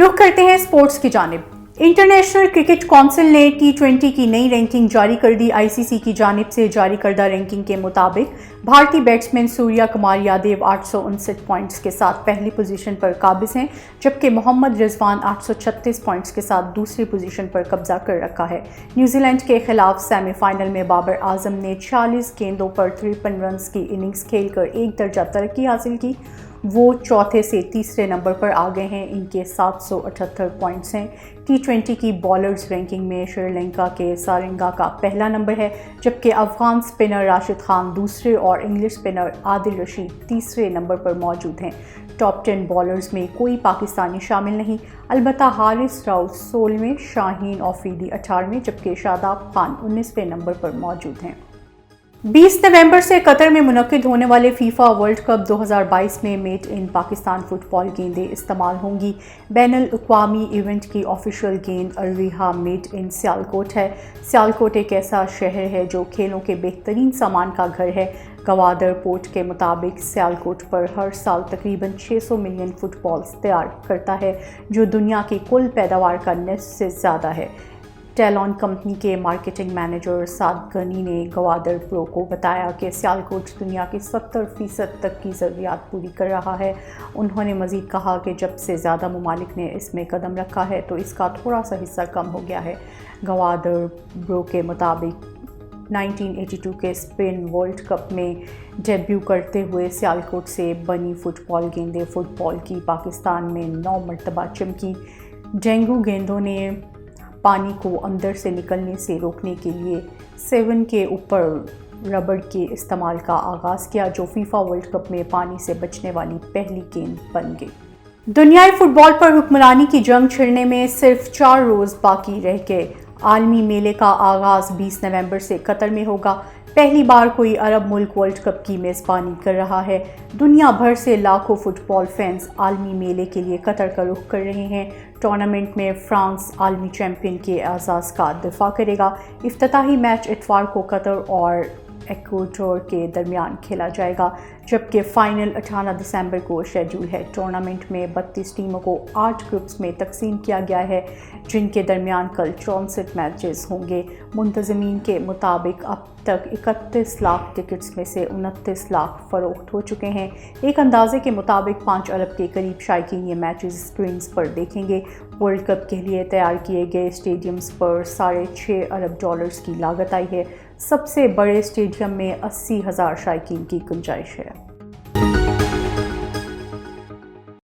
रुख करते हैं स्पोर्ट्स की जानिब। इंटरनेशनल क्रिकेट काउंसिल ने T20 की नई रैंकिंग जारी कर दी। ICC की जानिब से जारी करदा रैंकिंग के मुताबिक भारतीय बैट्समैन सूर्या कुमार यादव 859 पॉइंट्स के साथ पहली पोजीशन पर काबिज हैं, जबकि मोहम्मद रिजवान 836 पॉइंट्स के साथ दूसरी पोजीशन पर कब्जा कर रखा है। न्यूजीलैंड के खिलाफ सेमीफाइनल में बाबर आजम ने 40 गेंदों पर 53 रन की इनिंग्स खेलकर एक दर्जा तरक्की हासिल की। वो चौथे से तीसरे नंबर पर आ गए हैं। इनके 778 पॉइंट्स हैं। T20 की बॉलर्स रैंकिंग में श्रीलंका के सारंगा का पहला नंबर है, जबकि अफगान स्पिनर राशिद खान दूसरे और इंग्लिश स्पिनर आदिल रशीद तीसरे नंबर पर मौजूद हैं। टॉप 10 बॉलर्स में कोई पाकिस्तानी शामिल नहीं, अलबत्ता हारिस राउफ 16वें, शाहीन आफरीदी 18वें, जबकि शादाब खान 19वें नंबर पर मौजूद हैं। 20 नवंबर से कतर में मुनक्किद होने वाले फीफा वर्ल्ड कप 2022 में मेड इन पाकिस्तान फुटबॉल गेंदें इस्तेमाल होंगी। बैनुल अक़वामी इवेंट की ऑफिशियल गेंद अलविहा मेड इन सियालकोट है। सियालकोट एक ऐसा शहर है जो खेलों के बेहतरीन सामान का घर है। गवादर पोर्ट के मुताबिक सियालकोट पर हर साल तकरीबन 600 मिलियन फुटबॉल्स तैयार करता है, जो दुनिया की कुल पैदावार का निस्फ से ज़्यादा है। टेलॉन कंपनी के मार्केटिंग मैनेजर साद गनी ने गवादर प्रो को बताया कि सियालकोट दुनिया के 70% तक की ज़रूरियात पूरी कर रहा है। उन्होंने मज़ीद कहा कि जब से ज़्यादा ममालिक ने इसमें कदम रखा है तो इसका थोड़ा सा हिस्सा कम हो गया है। गवादर प्रो के मुताबिक 1982 के स्पेन वर्ल्ड कप में डेब्यू करते हुए सियालकोट से बनी फुटबॉल गेंदें फुटबॉल की पाकिस्तान में 9 मरतबा चमकी। डेंगू गेंदों ने पानी को अंदर से निकलने से रोकने के लिए 7 के ऊपर रबड़ के इस्तेमाल का आगाज़ किया, जो फीफा वर्ल्ड कप में पानी से बचने वाली पहली गेंद बन गई। दुनियाई फुटबॉल पर हुक्मरानी की जंग छिड़ने में सिर्फ 4 रोज़ बाकी रह गए। आलमी मेले का आगाज़ 20 नवंबर से कतर में होगा। पहली बार कोई अरब मुल्क वर्ल्ड कप की मेज़बानी कर रहा है। दुनिया भर से लाखों फुटबॉल फैंस आलमी मेले के लिए कतर का रुख कर रहे हैं। टूर्नामेंट में फ्रांस आलमी चैंपियन के एजाज़ का दिफा करेगा। इफ्तिताही मैच इतवार को कतर और इक्वाडोर के दरमियान खेला जाएगा, जबकि फाइनल 18 दिसंबर को शेड्यूल है। टूर्नामेंट में 32 टीमों को 8 ग्रुप्स में तकसीम किया गया है, जिनके दरमियान कल 64 मैचेस होंगे। मुंतज़मीन के मुताबिक अब तक 31 लाख टिकट्स में से 29 लाख फ़रोख्त हो चुके हैं। एक अंदाजे के मुताबिक 5 अरब के करीब शायकीन ये मैचेस स्क्रीन्स पर देखेंगे। वर्ल्ड कप के लिए तैयार किए गए स्टेडियम्स पर $6.5 अरब की लागत आई है। सबसे बड़े स्टेडियम में 80,000 शायकीन की गुंजाइश है।